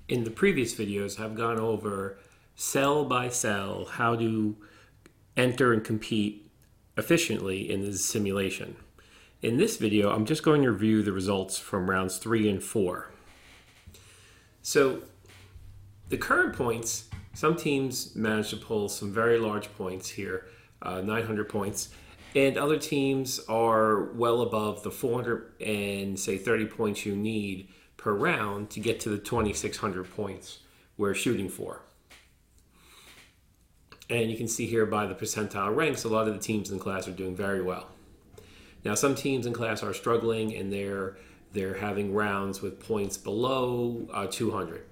In the previous videos, I've gone over cell by cell how to enter and compete efficiently in this simulation. In this video, I'm just going to review the results from rounds 3 and 4. So the current points, some teams managed to pull some very large points here, 900 points, and other teams are well above the 400 and say 30 points you need per round to get to the 2,600 points we're shooting for. And you can see here by the percentile ranks, a lot of the teams in class are doing very well. Now, some teams in class are struggling, and they're having rounds with points below 200,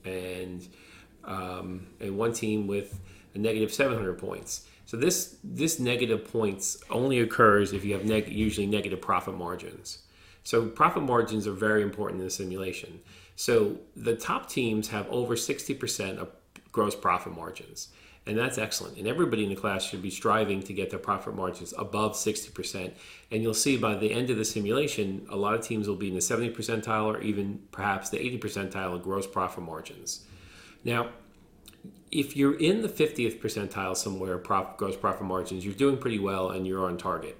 and one team with a negative 700 points. So this negative points only occurs if you have usually negative profit margins. So profit margins are very important in the simulation. So the top teams have over 60% of gross profit margins. And that's excellent. And everybody in the class should be striving to get their profit margins above 60%. And you'll see by the end of the simulation, a lot of teams will be in the 70th percentile or even perhaps the 80th percentile of gross profit margins. Now, if you're in the 50th percentile somewhere, gross profit margins, you're doing pretty well and you're on target.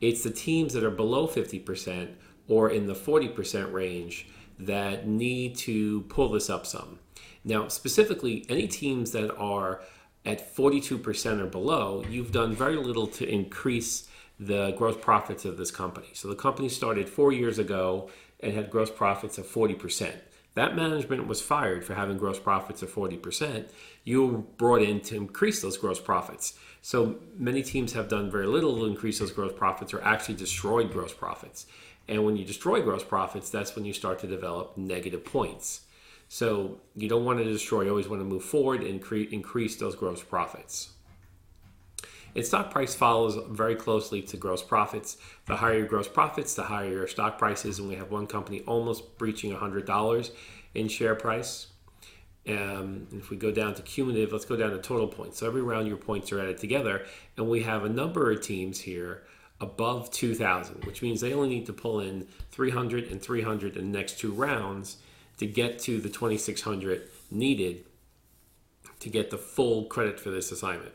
It's the teams that are below 50% or in the 40% range that need to pull this up some. Now, specifically, any teams that are at 42% or below, you've done very little to increase the gross profits of this company. So the company started 4 years ago and had gross profits of 40%. That management was fired for having gross profits of 40%. You were brought in to increase those gross profits. So many teams have done very little to increase those gross profits or actually destroyed gross profits. And when you destroy gross profits, that's when you start to develop negative points. So you don't want to destroy, you always want to move forward and increase those gross profits. And stock price follows very closely to gross profits. The higher your gross profits, the higher your stock prices. And we have one company almost breaching $100 in share price. If we go down to cumulative, let's go down to total points. So every round your points are added together. And we have a number of teams here above 2,000, which means they only need to pull in 300 and 300 in the next two rounds to get to the 2,600 needed to get the full credit for this assignment.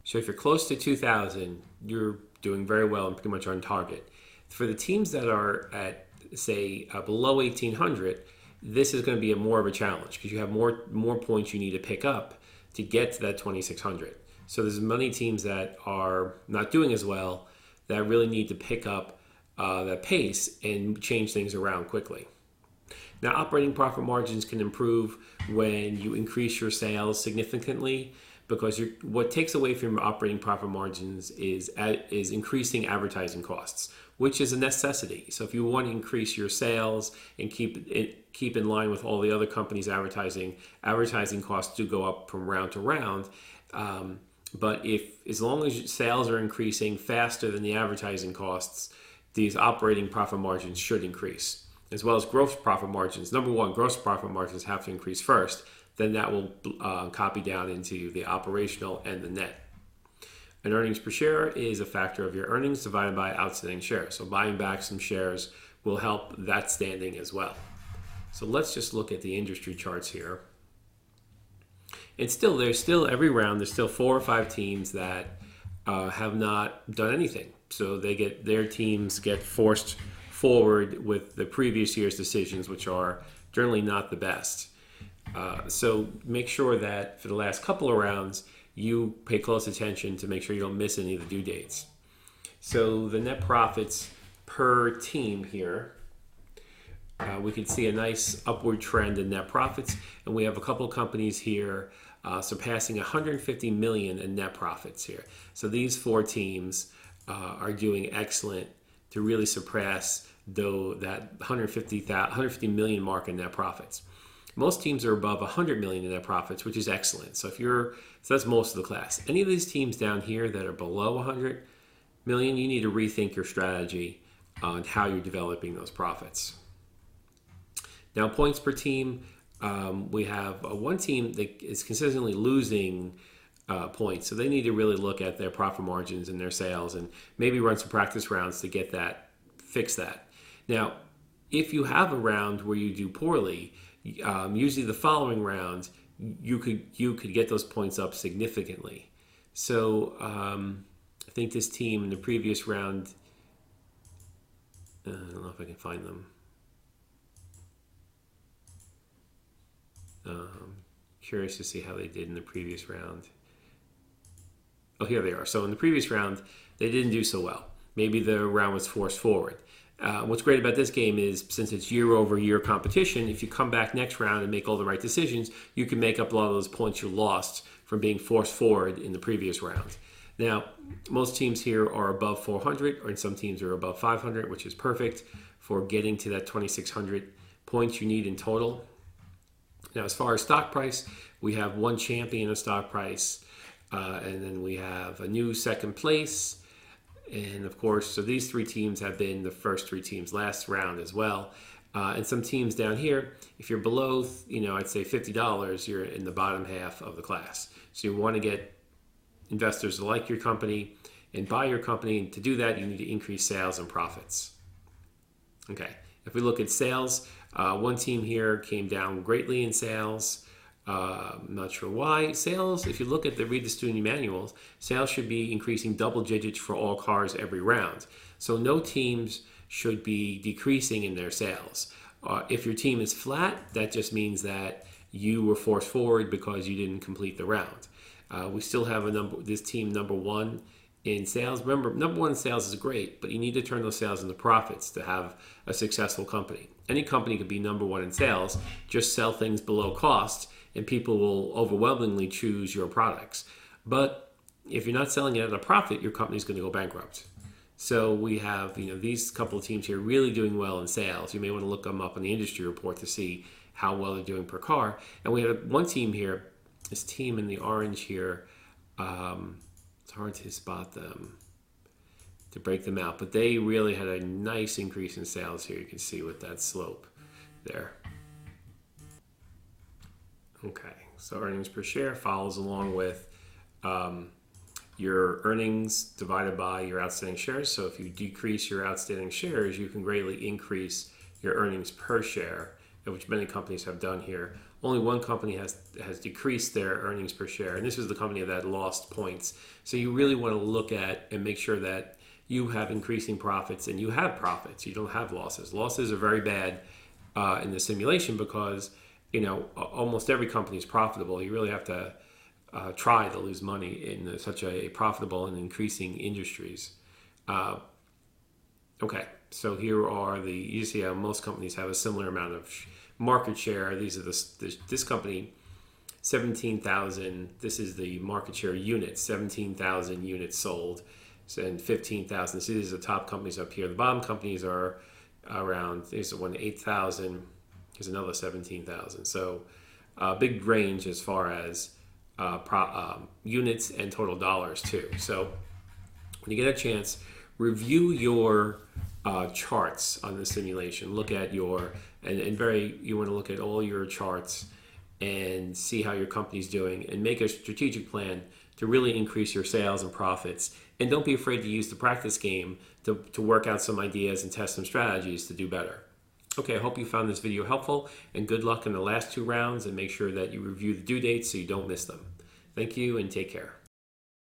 So if you're close to 2,000, you're doing very well and pretty much on target. For the teams that are at, say, below 1,800, this is going to be more of a challenge because you have more points you need to pick up to get to that 2,600. So there's many teams that are not doing as well that really need to pick up that pace and change things around quickly. Now, operating profit margins can improve when you increase your sales significantly because what takes away from your operating profit margins is increasing advertising costs, which is a necessity. So if you want to increase your sales and keep in line with all the other companies' advertising costs do go up from round to round. But as long as sales are increasing faster than the advertising costs, these operating profit margins should increase, as well as gross profit margins. Number one, gross profit margins have to increase first. Then that will copy down into the operational and the net. And earnings per share is a factor of your earnings divided by outstanding shares. So buying back some shares will help that standing as well. So let's just look at the industry charts here. And there's still every round, there's still 4 or 5 teams that have not done anything. So their teams get forced forward with the previous year's decisions, which are generally not the best. So make sure that for the last couple of rounds, you pay close attention to make sure you don't miss any of the due dates. So the net profits per team here, we can see a nice upward trend in net profits, and we have a couple of companies here surpassing 150 million in net profits here. So these 4 teams are doing excellent to really surpass that 150 million mark in net profits. Most teams are above 100 million in net profits, which is excellent. So that's most of the class. Any of these teams down here that are below 100 million, you need to rethink your strategy on how you're developing those profits. Now, points per team, we have one team that is consistently losing points. So they need to really look at their profit margins and their sales and maybe run some practice rounds to fix that. Now, if you have a round where you do poorly, usually the following round you could get those points up significantly. So I think this team in the previous round, I don't know if I can find them. Curious to see how they did in the previous round. Oh, here they are. So in the previous round, they didn't do so well. Maybe the round was forced forward. What's great about this game is, since it's year-over-year competition, if you come back next round and make all the right decisions, you can make up a lot of those points you lost from being forced forward in the previous round. Now, most teams here are above 400, or some teams are above 500, which is perfect for getting to that 2,600 points you need in total. Now, as far as stock price, we have one champion of stock price, and then we have a new second place. And of course, so these three teams have been the first three teams last round as well. And some teams down here, if you're below, I'd say $50, you're in the bottom half of the class. So you want to get investors to like your company and buy your company. And to do that, you need to increase sales and profits. Okay, if we look at sales, one team here came down greatly in sales. I'm not sure why. Sales, if you look at read the student manuals, sales should be increasing double digits for all cars every round. So no teams should be decreasing in their sales. If your team is flat, that just means that you were forced forward because you didn't complete the round. We still have this team number one in sales. Remember, number one in sales is great, but you need to turn those sales into profits to have a successful company. Any company could be number one in sales, just sell things below cost, and people will overwhelmingly choose your products. But if you're not selling it at a profit, your company's going to go bankrupt. So we have, these couple of teams here really doing well in sales. You may want to look them up on the industry report to see how well they're doing per car. And we have one team here, this team in the orange here. It's hard to spot them, to break them out, but they really had a nice increase in sales here. You can see with that slope there. Okay, so earnings per share follows along with your earnings divided by your outstanding shares. So if you decrease your outstanding shares, you can greatly increase your earnings per share, which many companies have done here. Only one company has decreased their earnings per share, and this is the company that lost points. So you really want to look at and make sure that you have increasing profits and you have profits. You don't have losses. Losses are very bad in the simulation because almost every company is profitable. You really have to try to lose money in such a profitable and increasing industries. Okay, so here are you see how most companies have a similar amount of market share. These are this company, 17,000. This is the market share units, 17,000 units sold, and 15,000. See, these are the top companies up here. The bottom companies are around, there's one 8,000. Here's another 17,000. So big range as far as units and total dollars too. So when you get a chance, review your charts on the simulation. Look at you want to look at all your charts and see how your company's doing and make a strategic plan to really increase your sales and profits. And don't be afraid to use the practice game to work out some ideas and test some strategies to do better. Okay, I hope you found this video helpful, and good luck in the last two rounds, and make sure that you review the due dates so you don't miss them. Thank you, and take care.